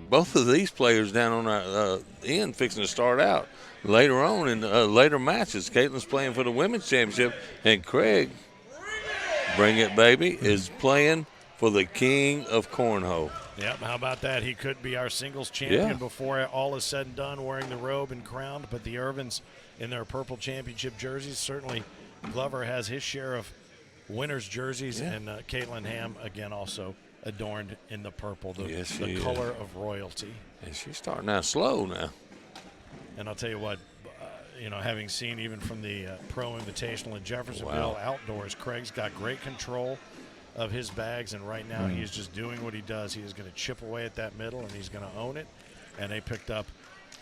both of these players down on our end fixing to start out later on in later matches. Katlyn's playing for the women's championship, and Craig, bring it, baby, is playing for the king of cornhole. Yep, how about that? He could be our singles champion before all is said and done, wearing the robe and crowned. But the Ervins in their purple championship jerseys, certainly Glover has his share of winners' jerseys, and Katlyn Hamm, again, also adorned in the purple, the color of royalty. And she's starting out slow now. And I'll tell you what, having seen even from the Pro Invitational in Jeffersonville outdoors, Craig's got great control of his bags, and right now he's just doing what he does. He is going to chip away at that middle, and he's going to own it. And they picked up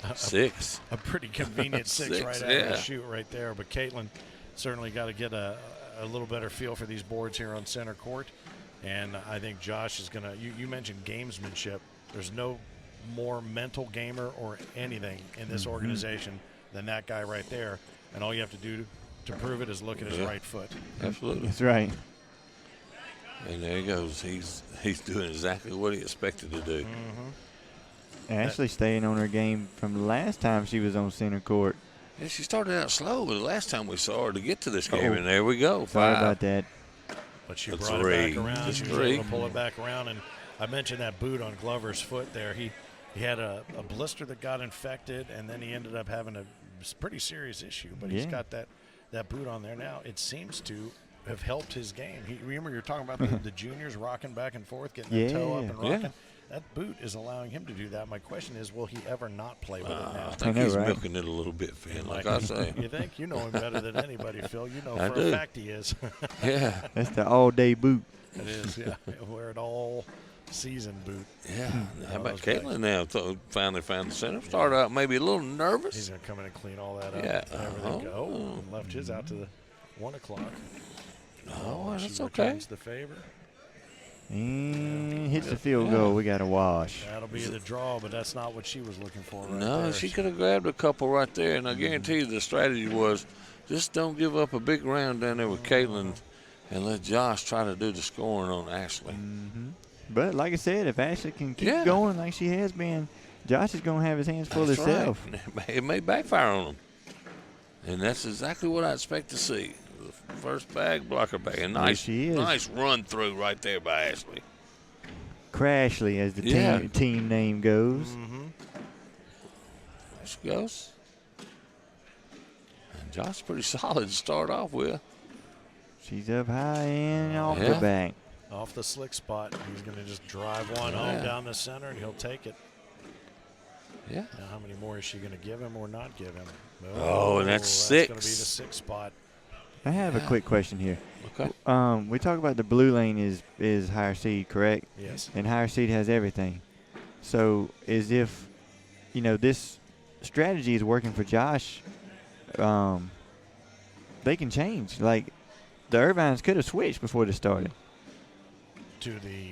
a pretty convenient six right out of the shoot right there. But Katlyn certainly got to get a little better feel for these boards here on center court. And I think Josh is going to, you mentioned gamesmanship. There's no more mental gamer or anything in this organization than that guy right there. And all you have to do to prove it is look at his right foot. Absolutely. That's right. And there he goes. He's doing exactly what he expected to do. Ashley staying on her game from the last time she was on center court. Yeah, she started out slow the last time we saw her to get to this game, and there we go. Sorry 5. about that. But she brought it back around. She was able to pull it back around. And I mentioned that boot on Glover's foot there. He had a blister that got infected, and then he ended up having a pretty serious issue. But he's got that boot on there now. It seems to have helped his game. Remember you were talking about the juniors rocking back and forth, getting their toe up and rocking? Yeah. That boot is allowing him to do that. My question is, will he ever not play with it now? I think he's milking it a little bit, Phil, like I say. You think? You know him better than anybody, Phil. You know for a fact he is. Yeah. That's the all-day boot. It is, yeah. Wear it all season boot. Yeah. How about Katlyn now? Finally found the center. Started out maybe a little nervous. He's going to come in and clean all that up. Yeah. And left his out to the 1 o'clock. Oh, that's okay. The favor. And hits the field goal. We got a wash. That'll be the draw, but that's not what she was looking for. No, she could have grabbed a couple right there, and I guarantee you the strategy was just don't give up a big round down there with Katlyn and let Josh try to do the scoring on Ashley. But like I said, if Ashley can keep going like she has been, Josh is going to have his hands full himself. Right. It may backfire on him. And that's exactly what I expect to see. First bag, blocker bag. A nice run through right there by Ashley. Crashley, as the team name goes. There she goes. And Josh pretty solid to start off with. She's up high and off the back. Off the slick spot. He's going to just drive one home down the center, and he'll take it. Yeah. Now, how many more is she going to give him or not give him? Oh, and that's 6. That's going to be the 6th spot. I have a quick question here. Okay. We talk about the blue lane is higher seed, correct? Yes. And higher seed has everything. So as if, this strategy is working for Josh, they can change. Like, the Ervines could have switched before they started. To the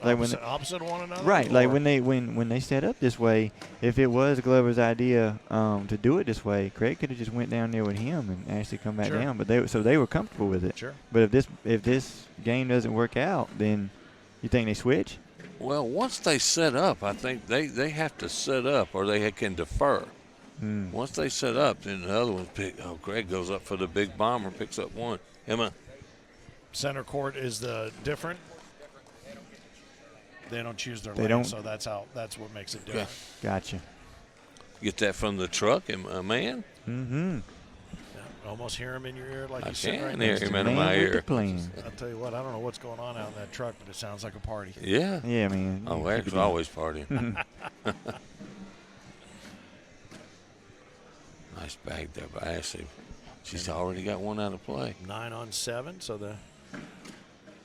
like opposite of one another? Right. Like when they set up this way, if it was Glover's idea to do it this way, Craig could have just went down there with him and actually come back down. But they were comfortable with it. Sure. But if this game doesn't work out, then you think they switch? Well, once they set up, I think they have to set up or they can defer. Once they set up, then the other ones pick. Oh, Greg goes up for the big bomber, picks up one. Emma. Center court is the different. They don't choose their lane, so that's what makes it different. Gotcha. Get that from the truck, man. Mm-hmm. Yeah, almost hear him in your ear like I he's sitting right can next hear to him in my ear. I'll tell you what, I don't know what's going on out in that truck, but it sounds like a party. Yeah. Yeah, man. Oh, Eric's always partying. Nice bag there by Ashley. She's already got one out of play. 9 on 7, so the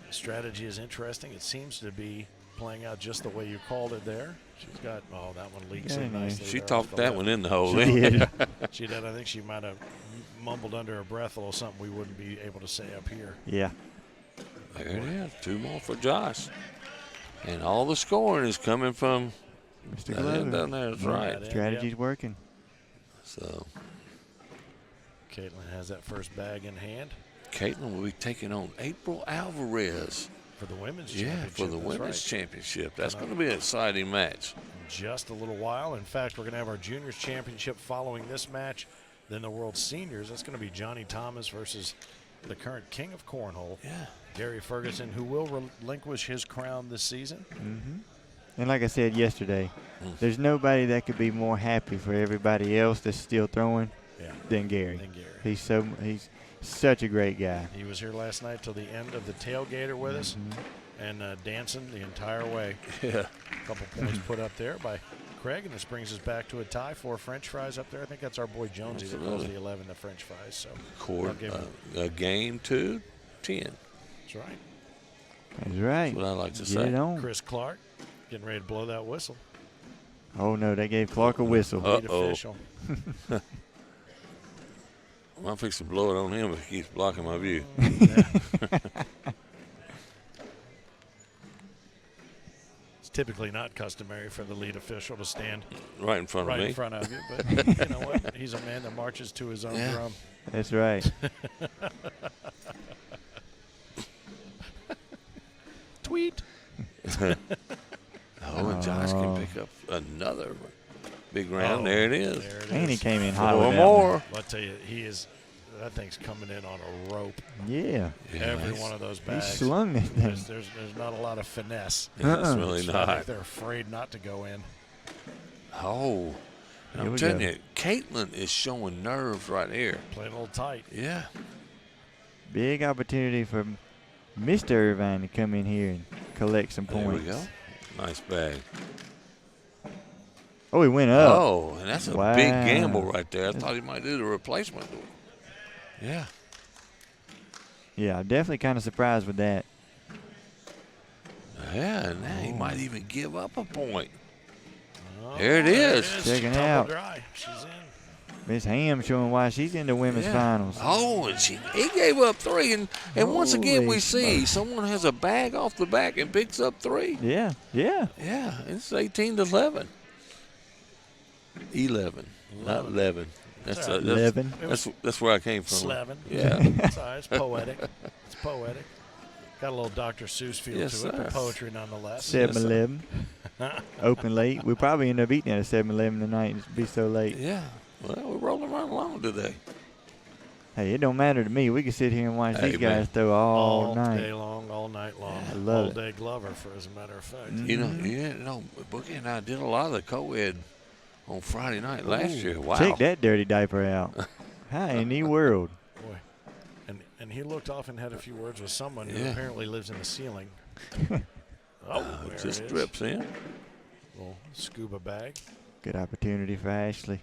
strategy is interesting. It seems to be playing out just the way you called it there. She's got, that one leaks in nicely. She talked that one in the hole. She did. She did. I think she might have mumbled under her breath a little something we wouldn't be able to say up here. Yeah. There it is. 2 more for Josh. And all the scoring is coming from Mr. Glover. down there. That's right. Strategy's working. So Katlyn has that first bag in hand. Katlyn will be taking on April Alvarez. For the women's championship. For the women's championship. That's going to be an exciting match. just a little while. In fact, we're going to have our juniors championship following this match. Then the World Seniors. That's going to be Johnny Thomas versus the current king of cornhole, Gary Ferguson, who will relinquish his crown this season. And like I said yesterday, there's nobody that could be more happy for everybody else that's still throwing than Gary. He's such a great guy. He was here last night till the end of the tailgater with us and dancing the entire way. Yeah. A couple points put up there by Craig, and this brings us back to a tie. 4 French fries up there. I think that's our boy Jonesy that calls the 11 the French fries. So Coed, a game 2, 10. That's right. That's right. That's what I like to Get say. it on. Chris Clark getting ready to blow that whistle. Oh, no, they gave Clark a whistle. Lead official. I'm fixing to blow it on him if he keeps blocking my view. It's typically not customary for the lead official to stand Right in front of me. in front of you, but you know what? He's a man that marches to his own drum. That's right. Tweet. And Josh can pick up another big round. There it is. There it And he is. came in hot 4 with more. I'll tell you, that thing's coming in on a rope. Yeah. Every one of those He bags. slung that thing. There's not a lot of finesse. It's really It's not like not. they're afraid not to go in. Oh. Here I'm we telling go. you, Katlyn is showing nerves right here. Playing a little tight. Yeah. Big opportunity for Mr. Ervin to come in here and collect some There points. we go. Nice bag. Oh, he went up. Oh, and that's a Wow. big gamble right there. I thought he might do the replacement. Yeah. Yeah, I'm definitely kind of surprised with that. Yeah, and now he might even give up a point. Oh, There it is. Checking Tumble out. dry. She's in. Miss Hamm showing why she's in the women's finals. Oh, and he gave up 3. And once again, we Holy see someone has a bag off the back and picks up 3. Yeah, yeah. Yeah, it's 18-11. 11, not 11. That's 11. That's where I came from. 11. Yeah. It's all right. It's poetic. It's poetic. Got a little Dr. Seuss feel Yes, to it, but sir. poetry nonetheless. 7-Eleven. Open late. We'll probably end up eating at a 7-Eleven tonight. It'd be so late. Yeah. Well, we're rolling right along today. Hey, it don't matter to me. We can sit here and watch Hey, these man. guys throw all All night. day long, all night long. I love all it. day Glover, for as a matter of fact. You know, Boogie and I did a lot of the Coed on Friday night last year. Wow. Check that dirty diaper out. How in the world? Boy. And he looked off and had a few words with someone who Yeah. apparently lives in the ceiling. Oh, there It just it is. drips in. Little scuba bag. Good opportunity for Ashley.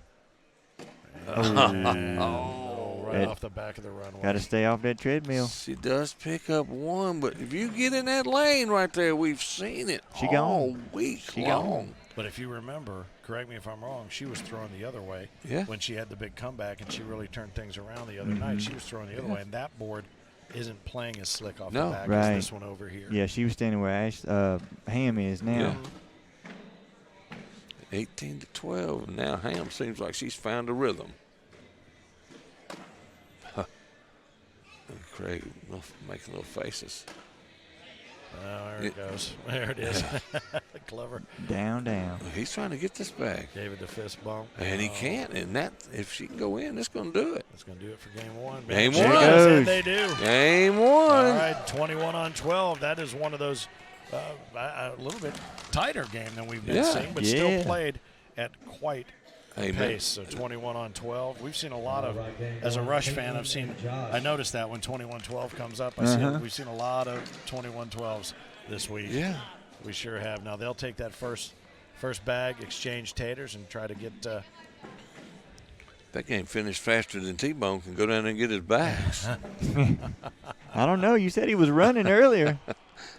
Oh, right Ed. off the back of the runway. Got to stay off that treadmill. She does pick up 1, but if you get in that lane right there, we've seen it She all gone. week She long. gone. But if you remember, correct me if I'm wrong, she was throwing the other way Yeah. when she had the big comeback, and she really turned things around the other night. She was throwing the other way, and that board isn't playing as slick off No. the back Right. as this one over here. Yeah, she was standing where Hamm is now. Yeah. 18-12. Now Hamm seems like she's found a rhythm. And Craig making little faces. Oh, there it goes. There it is. Clever. Down, down. He's trying to get this back. David the fist bump. And he Oh, can't. And that, if she can go in, that's going to do it. That's going to do it for game 1. Game She one. does, Goes. and they do. Game 1. All right, 21-12. That is one of those a little bit tighter game than we've been Yeah. seeing, but still Yeah. played at quite a Amen. pace. So 21-12. We've seen a lot of, as a Rush fan, I noticed that when 21-12 comes up, we've seen a lot of 21-12s this week. Yeah. We sure have. Now they'll take that first bag, exchange taters, and try to get. That game finished faster than T-Bone can go down there and get his bags. I don't know. You said he was running earlier.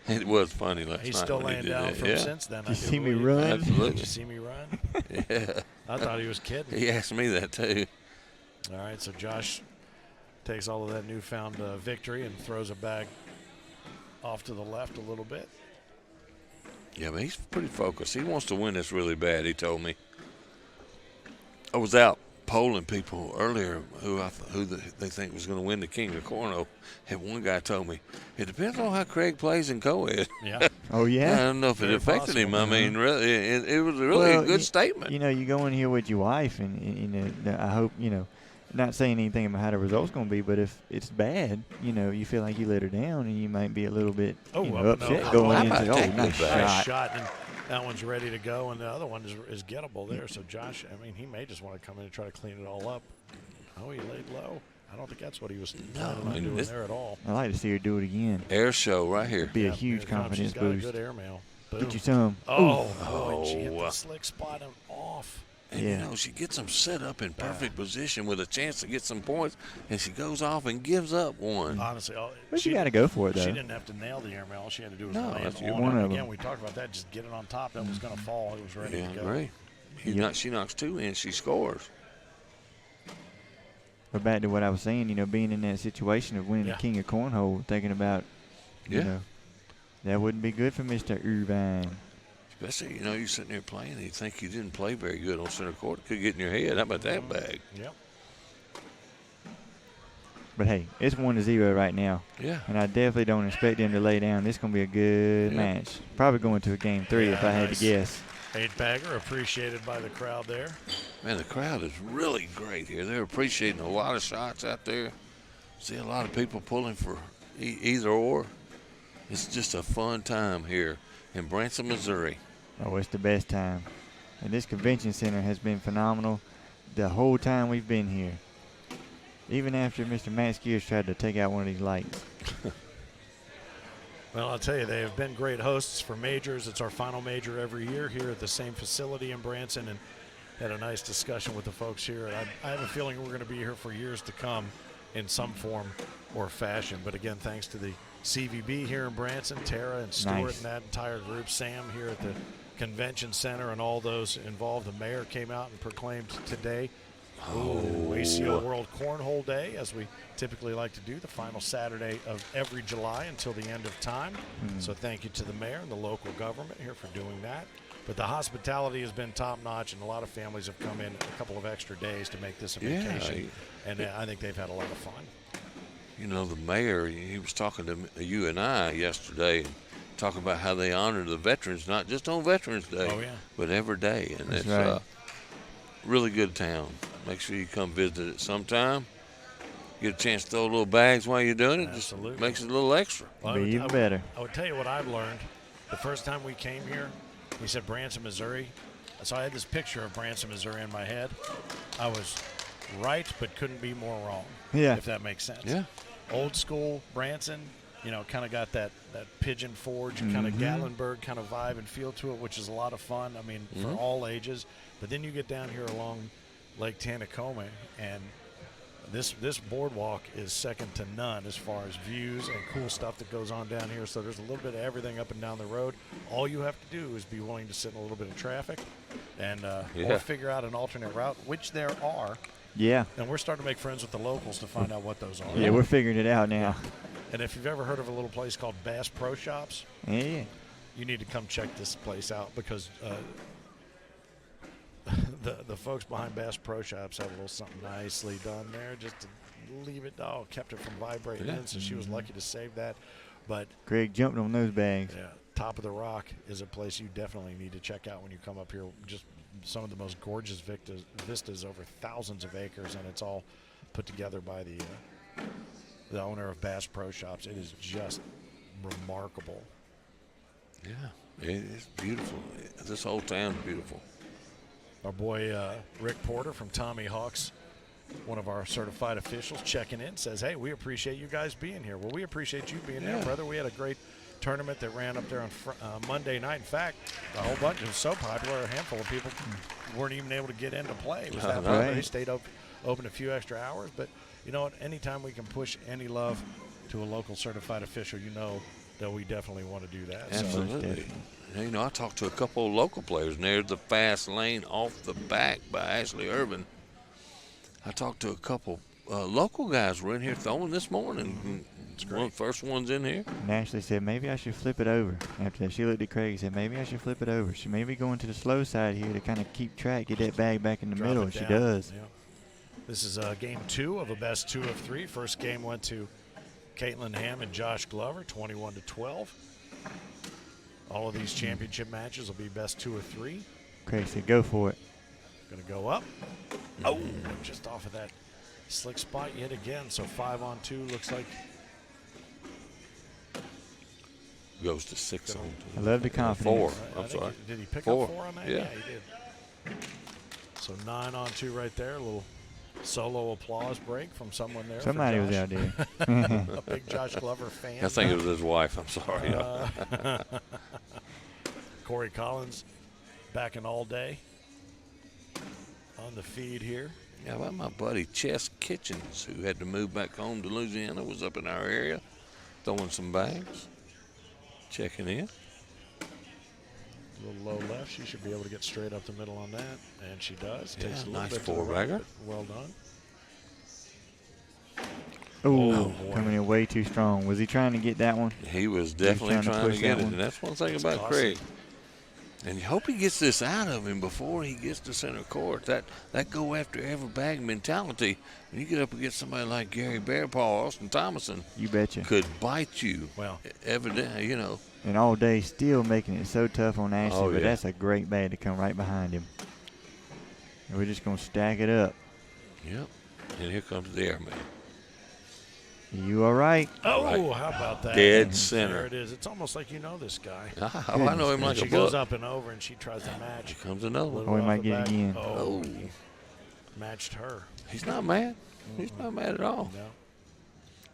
It was funny last night. He's still when he laying did down that. from Yeah. since then. You see me run? Did Absolutely. you see me run? Yeah. I thought he was kidding. He asked me that too. All right, so Josh takes all of that newfound victory and throws a bag off to the left a little bit. Yeah, but he's pretty focused. He wants to win this really bad, he told me. I was out polling people earlier who they think was going to win the King of Cornhole, and one guy told me it depends on how Craig plays in Coed. Yeah. Oh yeah. I don't know if it affected him. I mean, really, it was really a good statement. You know, you go in here with your wife, and you know, I hope, you know, not saying anything about how the results going to be, but if it's bad, you know, you feel like you let her down, and you might be a little bit upset going into nice shot. And that one's ready to go, and the other one is gettable there. So Josh, I mean, he may just want to come in and try to clean it all up. Oh, he laid low. I don't think that's what he was doing there at all. I'd like to see her do it again. Air show right here. Be a huge confidence boost. She's got a good air mail. Boom. Get you some. Boy, she hit the slick spot and off. And, you know, she gets them set up in perfect position with a chance to get some points, and she goes off and gives up one. Honestly, but she got to go for it, though. She didn't have to nail the air mail. All she had to do was land one on of it. them. Again, we talked about that. Just get it on top. That was going to fall. It was ready to go. Great. She knocks two in. She scores. But back to what I was saying, you know, being in that situation of winning the King of Cornhole, thinking about, you know, that wouldn't be good for Mr. Ervin. Especially, you know, you're sitting there playing and you think you didn't play very good on center court. It could get in your head. How about that bag? Yep. But, hey, it's 1-0 right now. Yeah. And I definitely don't expect them to lay down. This is going to be a good match. Probably going to a game 3 if I had to guess. 8-bagger appreciated by the crowd there. Man, the crowd is really great here. They're appreciating a lot of shots out there. See a lot of people pulling for either or. It's just a fun time here in Branson, Missouri. Oh, it's the best time. And this convention center has been phenomenal the whole time we've been here. Even after Mr. Matt Gears tried to take out one of these lights. Well, I'll tell you, they have been great hosts for majors. It's our final major every year here at the same facility in Branson, and had a nice discussion with the folks here. And I have a feeling we're going to be here for years to come in some form or fashion. But again, thanks to the CVB here in Branson, Tara and Stuart and that entire group, Sam here at the convention center, and all those involved. The mayor came out and proclaimed today ACO World Cornhole Day, as we typically like to do, the final Saturday of every July until the end of time. So thank you to the mayor and the local government here for doing that. But the hospitality has been top-notch, and a lot of families have come in a couple of extra days to make this a vacation. And I think they've had a lot of fun. You know, the mayor, he was talking to you and I yesterday, talking about how they honor the veterans, not just on Veterans Day, but every day. And it's a really good town. Make sure you come visit it sometime. Get a chance to throw little bags while you're doing it. Absolutely. Just makes it a little extra. Well, be even better. I would tell you what I've learned. The first time we came here, we said Branson, Missouri. So I had this picture of Branson, Missouri in my head. I was right, but couldn't be more wrong. Yeah. If that makes sense. Yeah. Old school Branson, you know, kind of got that Pigeon Forge, kind of Gatlinburg kind of vibe and feel to it, which is a lot of fun. I mean, for all ages. But then you get down here along Lake Tanacoma, and this boardwalk is second to none as far as views and cool stuff that goes on down here. So there's a little bit of everything up and down the road. All you have to do is be willing to sit in a little bit of traffic and or figure out an alternate route, which there are. Yeah. And we're starting to make friends with the locals to find out what those are. Yeah, we're figuring it out now. And if you've ever heard of a little place called Bass Pro Shops, you need to come check this place out, because the folks behind Bass Pro Shops have a little something nicely done there, just to leave it. Kept it from vibrating in, so she was lucky to save that. But Greg jumped on those bags. Yeah, Top of the Rock is a place you definitely need to check out when you come up here. Just some of the most gorgeous vistas over thousands of acres, and it's all put together by the owner of Bass Pro Shops. It is just remarkable. Yeah, it is beautiful. This whole town's beautiful. Our boy Rick Porter from Tommy Hawk's, one of our certified officials, checking in, says, hey, we appreciate you guys being here. Well, we appreciate you being there, brother. We had a great tournament that ran up there on Monday night. In fact, a whole bunch, it was so popular, a handful of people weren't even able to get in to play. It was that popular. They stayed open a few extra hours. But you know what? Anytime we can push any love to a local certified official, you know that we definitely want to do that. Absolutely. So, you know, I talked to a couple of local players, and there's the Fast Lane Off the Back by Ashley Ervin. I talked to a couple local guys were in here throwing this morning. One of the first ones in here. And Ashley said, maybe I should flip it over. After that, she looked at Craig and said, maybe I should flip it over. She may be going to the slow side here to kind of keep track, get that bag back in the middle, and she does. Yeah. This is game 2 of a best 2 of 3. First game went to Katlyn Hamm and Josh Glover, 21-12. All of these championship matches will be best 2 of 3. Craig said, go for it. Going to go up. Oh, just off of that slick spot yet again. So 5-on-2 looks like. Goes to 6 on 2. I love the confidence. 4. I'm sorry. Did he pick 4. up 4 on that? Yeah, He did. So 9-on-2 right there. A little solo applause break from someone there. Somebody was out there. A big Josh Glover fan. I think it was his wife. I'm sorry. Corey Collins back in all day on the feed here. Yeah, well, my buddy Chess Kitchens, who had to move back home to Louisiana, was up in our area throwing some bags, checking in. A little low left. She should be able to get straight up the middle on that, and she does. Yeah, Takes a little nice bit to the four-bagger. right, but well done. Ooh, coming in way too strong. Was he trying to get that one? He was definitely trying to push get that it, one. and that's one thing about costly. Craig. And you hope he gets this out of him before he gets to center court. That go after every bag mentality. When you get up against somebody like Gary Bearpaw, Austin Thomason, You betcha. could bite you. Well, Evidently, you know. And all day still making it so tough on Ashley, Oh, but yeah. that's a great bag to come right behind him. And we're just going to stack it up. Yep. And here comes the airman. You all right? oh, Right. how about that? Dead There center. it is. It's almost like you know this guy. Oh, I know him like She a goes book. up and over, and she tries to match. Here comes another one. Oh, he Off might the get it back. again. Oh, Oh. matched her. He's not mad. He's not mad at all. No,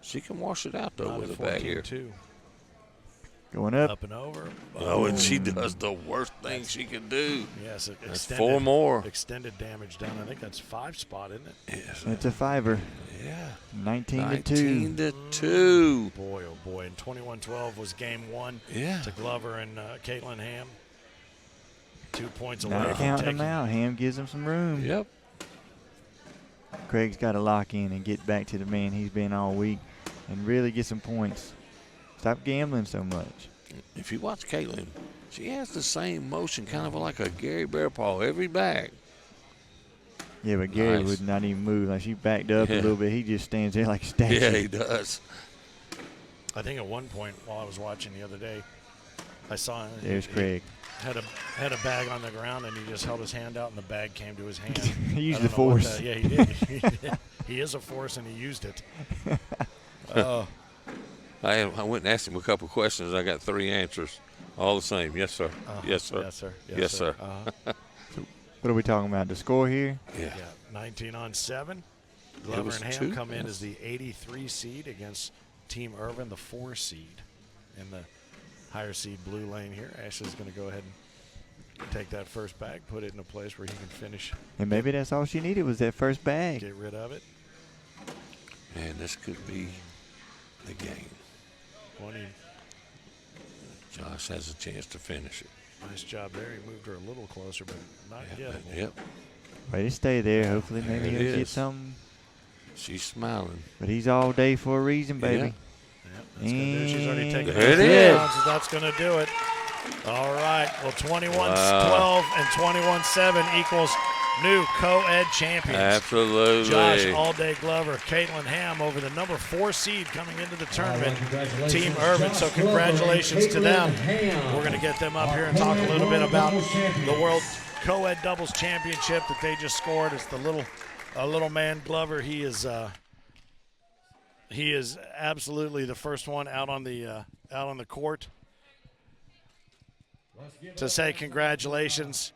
She can wash it out, though, not with at a bag here. 14-2. Going up. Up and over. Oh, and she does the worst thing she can do. Yes, That's extended, 4 more. Extended damage done. I think that's 5 spot, isn't it? Yes. It's a fiver. Yeah. 19-2. 19-2. Boy, oh boy. And 21-12 was game 1 Yeah. to Glover and Katlyn Hamm. 2 points away Not from counting taking. them out. Ham gives him some room. Yep. Craig's got to lock in and get back to the man he's been all week and really get some points. Stop gambling so much. If you watch Katlyn, she has the same motion, kind of like a Gary Bearpaw every bag. Yeah, but Gary Nice. would not even move. Like she backed up a Yeah. little bit. He just stands there like a statue. Yeah, he does. I think at one point while I was watching the other day, I saw him. There's Craig. Had a bag on the ground, and he just held his hand out, and the bag came to his hand. He used I the don't know what force. yeah, he did. He did. He is a force, and he used it. I went and asked him a couple questions. I got 3 answers, all the same. Yes, sir. Yes, sir. Yes, sir. Yes, sir. What are we talking about? The score here? Yeah. Yeah, 19-7. Glover was and Hamm 2, come in yes. as the 83 seed against Team Ervin, the 4 seed, in the higher seed blue lane here. Ashley's going to go ahead and take that first bag, put it in a place where he can finish, And maybe that's all she needed was that first bag. get rid of it. Man, this could be the game. 20. Josh has a chance to finish it. Nice job there. He moved her a little closer, but not Yeah, yet. yep. Way to stay there. Hopefully maybe There it he'll get is. something. She's smiling. But he's all day for a reason, baby. Yep, that's gonna do it. She's already taken There it those is. rounds, so that's going to do it. All right. Well, 21-12 Wow. and 21-7 equals new co-ed champions. Absolutely. Josh All-Day Glover, Katlyn Hamm over the number 4 seed coming into the tournament, Team Ervin. So congratulations to them. We're going to get them up here and talk a little bit about the World Co-ed Doubles Championship that they just scored. It's the little man Glover. He is absolutely the first one out on the court to say congratulations.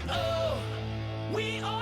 ACO, we are